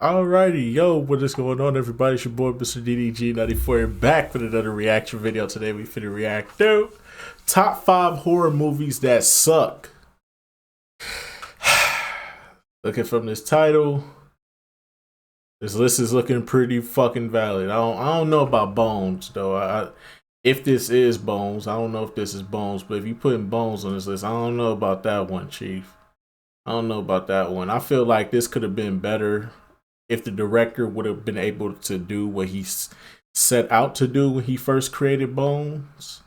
Alrighty, yo, what is going on, everybody? It's your boy, Mr. DDG94, back with another reaction video. Today, we finna react to top 5 horror movies that suck. Looking from this title, this list is looking pretty fucking valid. I don't know about Bones though. If this is Bones, I don't know if this is Bones, but if you putting Bones on this list, I don't know about that one, Chief. I don't know about that one. I feel like this could have been better if the director would have been able to do what he set out to do when he first created Bones.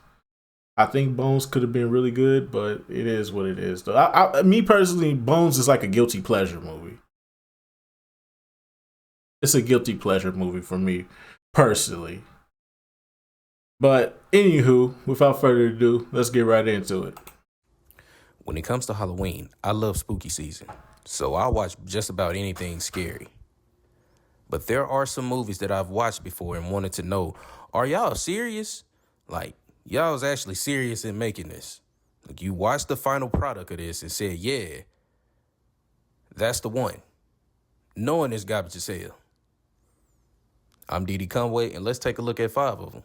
I think Bones could have been really good, but it is what it is. Though, me personally, Bones is like a guilty pleasure movie. It's a guilty pleasure movie for me, personally. But anywho, without further ado, let's get right into it. When it comes to Halloween, I love spooky season, so I watch just about anything scary. But there are some movies that I've watched before and wanted to know, are y'all serious? Like, y'all was actually serious in making this. Like, you watched the final product of this and said, yeah, that's the one. Knowing this garbage as hell. I'm DD Conway, and let's take a look at 5 of them.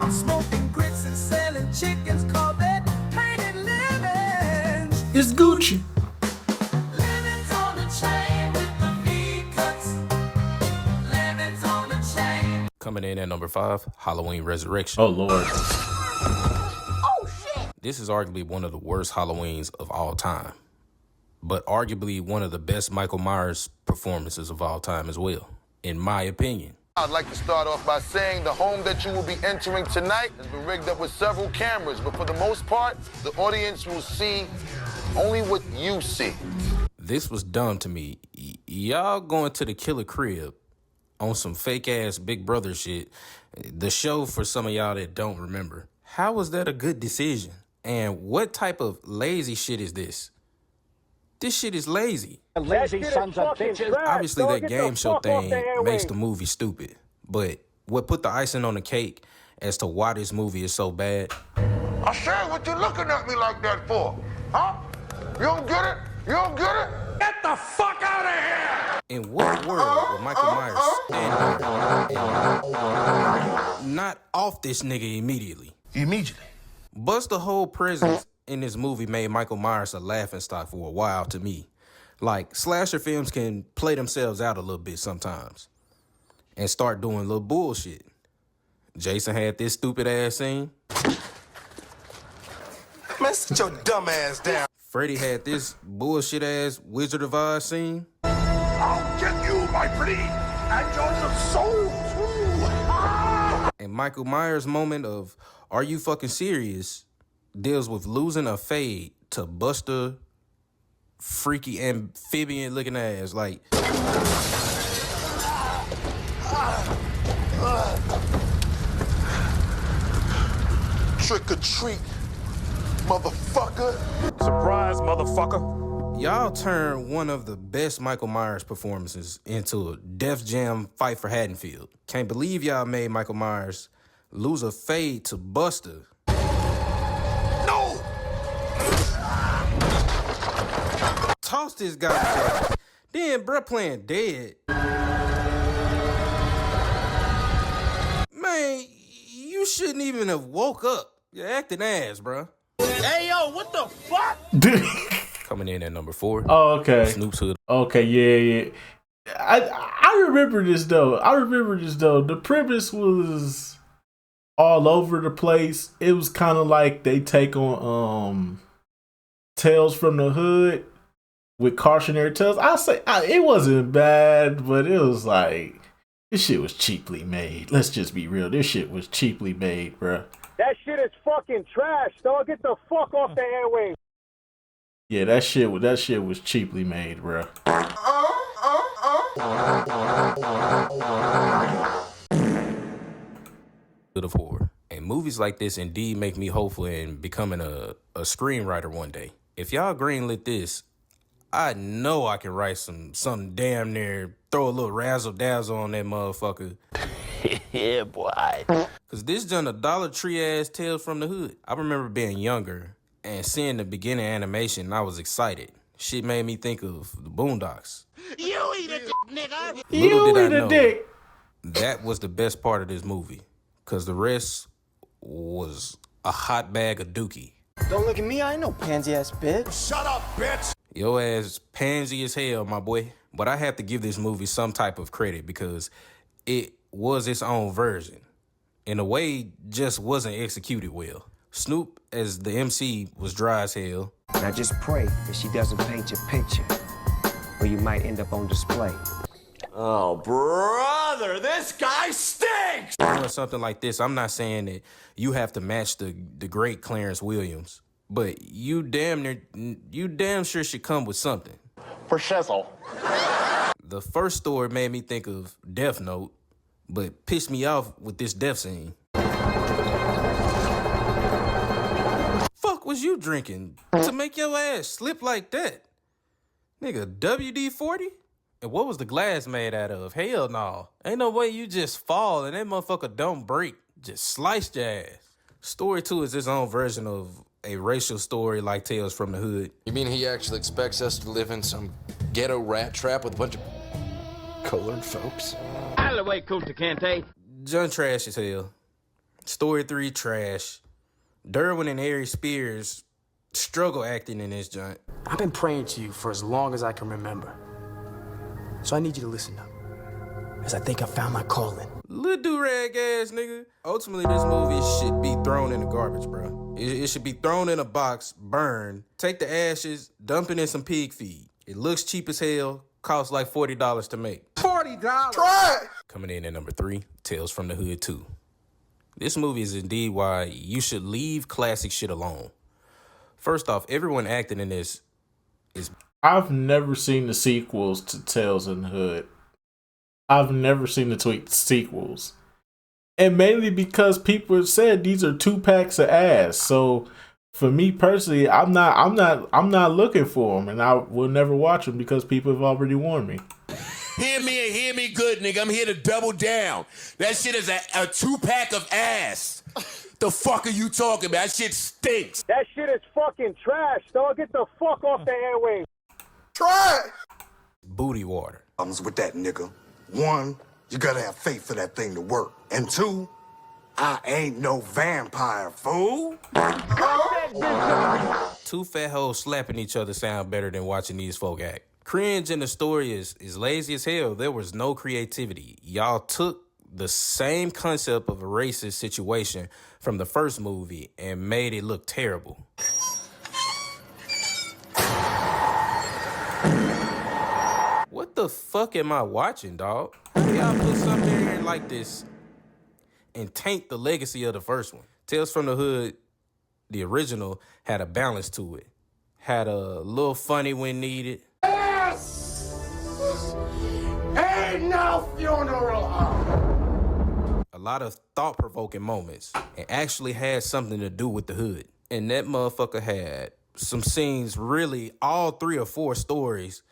I'm smoking grits and selling chickens, call that painted living. It's Gucci. Lemons on the chain with the V-cuts. Lemons on the chain. Coming in at number 5, Halloween Resurrection. Oh, Lord. Oh, shit. This is arguably one of the worst Halloweens of all time, but arguably one of the best Michael Myers performances of all time as well, in my opinion. I'd like to start off by saying the home that you will be entering tonight has been rigged up with several cameras, but for the most part, the audience will see only what you see. This was dumb to me. Y'all going to the killer crib on some fake-ass Big Brother shit. The show, for some of y'all that don't remember. How was that a good decision? And what type of lazy shit is this? This shit is lazy. Lazy sons of bitches. Obviously, that game show thing makes the movie stupid. But what put the icing on the cake as to why this movie is so bad? I said, what you looking at me like that for? Huh? You don't get it? You don't get it? Get the fuck out of here! In what world would Michael Myers stand up, not off this nigga immediately? Immediately. Buster whole presence in this movie made Michael Myers a laughingstock for a while to me. Like, slasher films can play themselves out a little bit sometimes and start doing a little bullshit. Jason had this stupid ass scene. Man, sit your dumb ass down. Freddy had this bullshit ass Wizard of Oz scene. I'll get you, my pretty, and yours of souls. And Michael Myers' moment of, are you fucking serious, deals with losing a fade to Buster freaky amphibian looking ass. Like, Trick or treat, motherfucker. Surprise, motherfucker. y'all turn one of the best Michael Myers performances into a Def Jam fight for Haddonfield. Can't believe y'all made Michael Myers lose a fade to Buster. No! Toss this guy. Then bruh playing dead. Man, you shouldn't even have woke up. You're acting ass, bruh. Hey, yo, what the fuck? Coming in at number 4. Oh, okay. Snoop's Hood. Okay, yeah. I remember this though. The premise was all over the place. It was kind of like they take on Tales from the Hood with cautionary tales. I'll say it wasn't bad, but it was like, this shit was cheaply made. Let's just be real. This shit was cheaply made, bruh. That shit is fucking trash, dog. Get the fuck off the airwaves. Yeah, that shit was cheaply made, bruh. Hood of Horror. And movies like this indeed make me hopeful in becoming a screenwriter one day. If y'all greenlit this, I know I can write something damn near, throw a little razzle dazzle on that motherfucker. Yeah, boy. Cause this done a Dollar Tree ass Tales from the Hood. I remember being younger and seeing the beginning animation, and I was excited. Shit made me think of the Boondocks. You eat a dick. That was the best part of this movie, because the rest was a hot bag of dookie. Don't look at me, I ain't no pansy-ass bitch. Shut up, bitch! Your ass pansy as hell, my boy. But I have to give this movie some type of credit because it was its own version. In a way, just wasn't executed well. Snoop, as the MC, was dry as hell. Now just pray that she doesn't paint your picture, or you might end up on display. Oh, brother, this guy stinks! Doing something like this, I'm not saying that you have to match the great Clarence Williams, but you damn sure should come with something. For shizzle. The first story made me think of Death Note, but pissed me off with this death scene. Fuck was you drinking to make your ass slip like that? Nigga, WD-40? And what was the glass made out of? Hell no. Ain't no way you just fall and that motherfucker don't break. Just sliced your ass. Story 2 is his own version of a racial story like Tales from the Hood. You mean he actually expects us to live in some ghetto rat trap with a bunch of colored folks? Out of the way, Kunta Kinte. John trash as hell. Story 3 trash. Derwin and Harry Spears struggle acting in this joint. I've been praying to you for as long as I can remember. So I need you to listen up, as I think I found my calling. Little do-rag ass nigga. Ultimately, this movie should be thrown in the garbage, bro. It should be thrown in a box, burned, take the ashes, dump it in some pig feed. It looks cheap as hell, costs like $40 to make. $40? Try it! Coming in at number 3, Tales from the Hood 2. This movie is indeed why you should leave classic shit alone. First off, everyone acting in this is... I've never seen the sequels to Tales in the Hood. I've never seen the sequels. And mainly because people have said these are 2 packs of ass. So for me personally, I'm not looking for them, and I will never watch them because people have already warned me. Hear me and hear me good, nigga. I'm here to double down. That shit is a 2-pack of ass. The fuck are you talking about? That shit stinks. That shit is fucking trash, dog. Get the fuck off the airwaves. Try it! Booty water. Problems with that, nigga. 1, you gotta have faith for that thing to work. And 2, I ain't no vampire, fool. 2 fat hoes slapping each other sound better than watching these folk act. Cringe in the story is lazy as hell. There was no creativity. Y'all took the same concept of a racist situation from the first movie and made it look terrible. What the fuck am I watching, dog? How do y'all put something in here like this and taint the legacy of the first one? Tales from the Hood, the original, had a balance to it. Had a little funny when needed. Ain't no funeral home! A lot of thought-provoking moments, and actually had something to do with the hood. And that motherfucker had some scenes, really, all 3 or 4 stories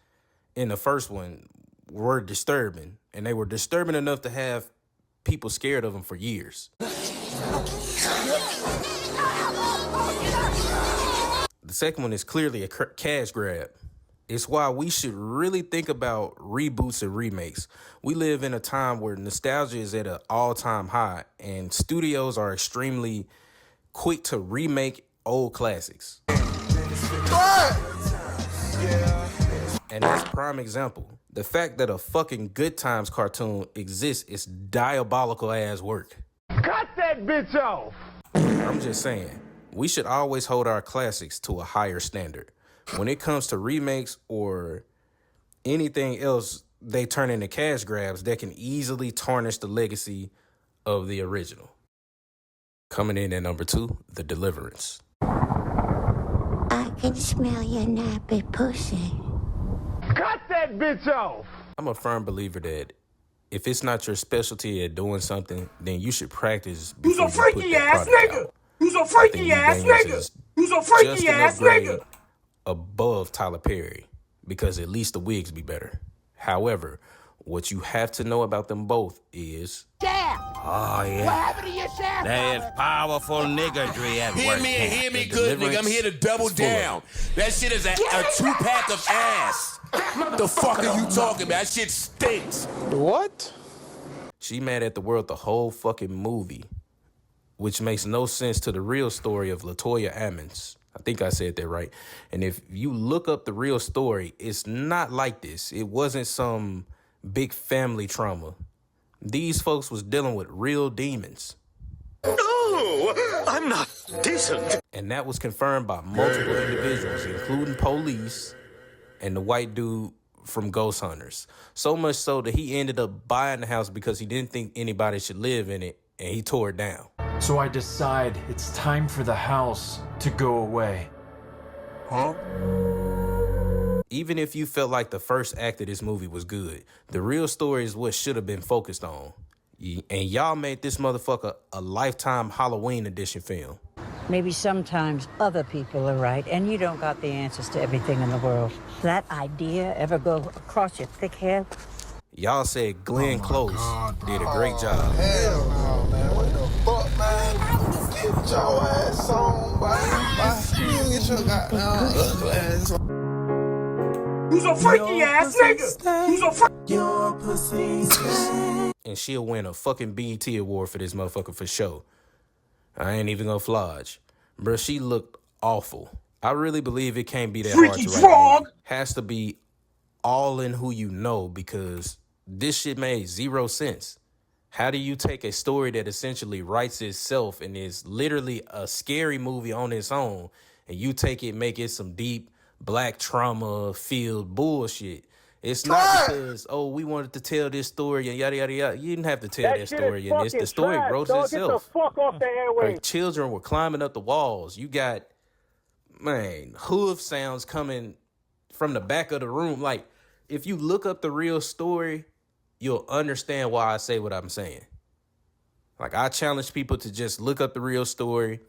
in the first one were disturbing. And they were disturbing enough to have people scared of them for years. The second one is clearly a cash grab. It's why we should really think about reboots and remakes. We live in a time where nostalgia is at an all-time high, and studios are extremely quick to remake old classics. And that's a prime example. The fact that a fucking Good Times cartoon exists is diabolical ass work. Cut that bitch off! I'm just saying, we should always hold our classics to a higher standard. When it comes to remakes or anything else, they turn into cash grabs that can easily tarnish the legacy of the original. Coming in at number 2, The Deliverance. I can smell your nappy pussy. Cut that bitch off! I'm a firm believer that if it's not your specialty at doing something, then you should practice. Who's a freaky ass nigga? Who's a freaky ass nigga? Who's a freaky ass nigga? Above Tyler Perry, because at least the wigs be better. However, what you have to know about them both is Oh, yeah. What happened to your shaft? There's powerful niggery at work. Hear me good, nigga. I'm here to double down. That shit is a 2-pack of ass. The fuck are you talking about? That shit stinks. What? She mad at the world the whole fucking movie, which makes no sense to the real story of LaToya Ammons. I think I said that right. And if you look up the real story, it's not like this. It wasn't some big family trauma. These folks was dealing with real demons. No, I'm not decent. And that was confirmed by multiple individuals, including police and the white dude from Ghost Hunters. So much so that he ended up buying the house because he didn't think anybody should live in it, and he tore it down. So I decide it's time for the house to go away. Huh? Even if you felt like the first act of this movie was good, the real story is what should have been focused on. And y'all made this motherfucker a Lifetime Halloween edition film. Maybe sometimes other people are right, and you don't got the answers to everything in the world. That idea ever go across your thick head? Y'all said Glenn Close did a great job. Hell no, man. What the fuck, man? Get your ass on, man. Get your goddamn ass on. Who's a freaky ass nigga? Who's a freaky? Your pussy's And she'll win a fucking BET award for this motherfucker for sure. I ain't even gonna flodge. Bruh, she looked awful. I really believe it can't be that hard to write. Frog! Has to be all in who you know, because this shit made 0 sense. How do you take a story that essentially writes itself and is literally a scary movie on its own, and you take it, make it some deep black trauma-filled bullshit? It's not because, oh, we wanted to tell this story and yada, yada, yada. You didn't have to tell that story in this. The story wrote itself. Get the fuck off the airwaves. Like, children were climbing up the walls. You got, man, hoof sounds coming from the back of the room. Like, if you look up the real story, you'll understand why I say what I'm saying. Like, I challenge people to just look up the real story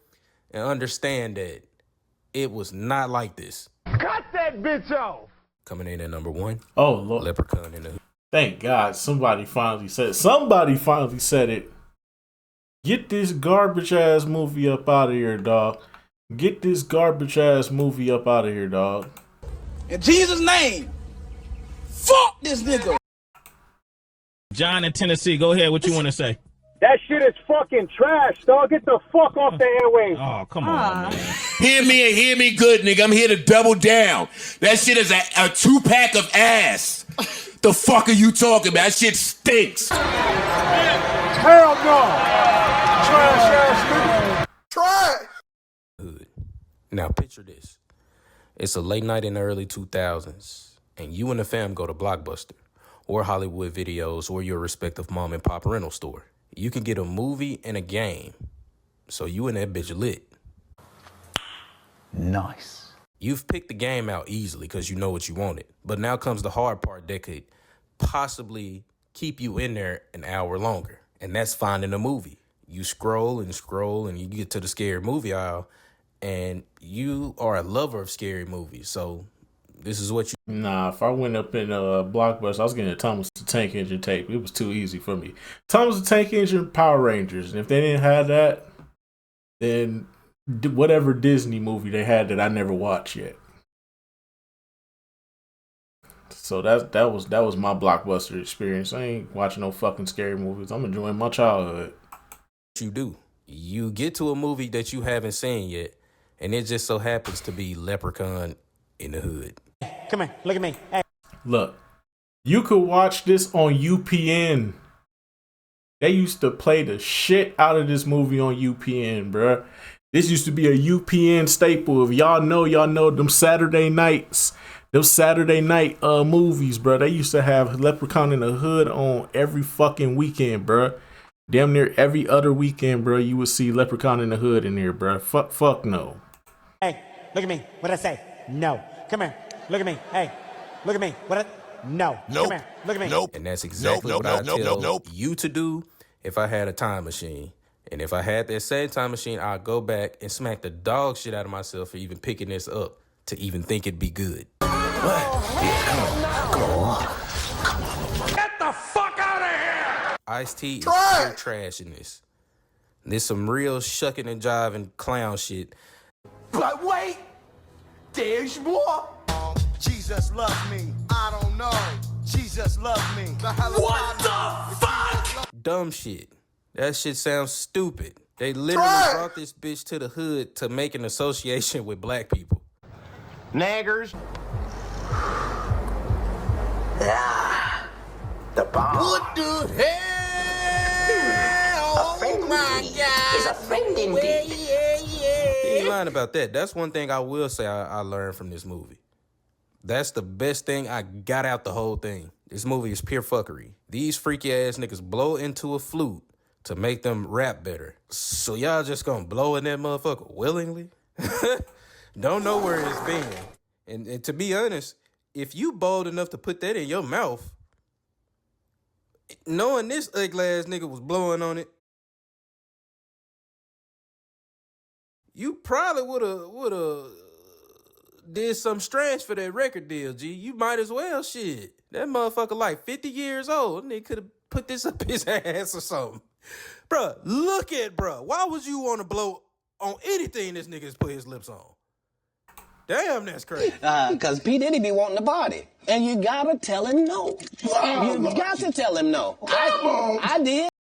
and understand that it was not like this. Cut that bitch off. Coming in at number 1. Oh, Lord. Leprechaun in the Hood. Thank God somebody finally said it. Somebody finally said it. Get this garbage ass movie up out of here, dog. Get this garbage ass movie up out of here, dog. In Jesus' name, fuck this nigga. John in Tennessee, go ahead. What you want to say? That shit is fucking trash, dog. Get the fuck off the airwaves. Oh, come on, man. Hear me good, nigga. I'm here to double down. That shit is a 2-pack of ass. The fuck are you talking about? That shit stinks. Hell no. Trash ass nigga. Trash. Hood. Now picture this. It's a late night in the early 2000s, and you and the fam go to Blockbuster or Hollywood Videos or your respective mom and pop rental store. You can get a movie and a game, so you and that bitch lit. Nice. You've picked the game out easily because you know what you wanted, but now comes the hard part that could possibly keep you in there an hour longer, and that's finding a movie. You scroll and you get to the scary movie aisle, and you are a lover of scary movies, so this is what you... Nah, if I went up in Blockbuster, I was getting a Thomas the Tank Engine tape. It was too easy for me. Thomas the Tank Engine, Power Rangers. And if they didn't have that, then whatever Disney movie they had that I never watched yet. So that was my Blockbuster experience. I ain't watching no fucking scary movies. I'm enjoying my childhood. You do. You get to a movie that you haven't seen yet, and it just so happens to be Leprechaun in the Hood. Come here, look at me. Hey. Look, you could watch this on UPN. They used to play the shit out of this movie on UPN, bruh. This used to be a UPN staple. If y'all know them Saturday nights. Those Saturday night movies, bruh. They used to have Leprechaun in the Hood on every fucking weekend, bruh. Damn near every other weekend, bruh, you would see Leprechaun in the Hood in there, bruh. Fuck no. Hey, look at me. What'd I say? No. Come here. Look at me. Hey, look at me. No. Nope. Come here. Look at me. Nope. And that's exactly what I tell you to do if I had a time machine. And if I had that same time machine, I'd go back and smack the dog shit out of myself for even picking this up, to even think it'd be good. Get the fuck out of here! Ice-T is pure trash in this. There's some real shucking and jiving clown shit. But wait, there's more. Jesus loves me. I don't know. Jesus loves me. What the fuck? Dumb shit. That shit sounds stupid. They literally brought this bitch to the hood to make an association with black people. Naggers. The bomb. What the hell? Oh my God. It's a friend indeed. He ain't lying about that. That's one thing I will say I learned from this movie. That's the best thing I got out the whole thing. This movie is pure fuckery. These freaky ass niggas blow into a flute to make them rap better. So y'all just gonna blow in that motherfucker willingly? Don't know where it's been. And to be honest, if you bold enough to put that in your mouth, knowing this ugly ass nigga was blowing on it, you probably would've did something strange for that record deal, G. You might as well, shit. That motherfucker like 50 years old. Nigga could have put this up his ass or something. Bruh, look at bruh. Why would you want to blow on anything this nigga's put his lips on? Damn, that's crazy. Because P. Diddy be wanting the body. And you gotta tell him no. You got to tell him no. I did.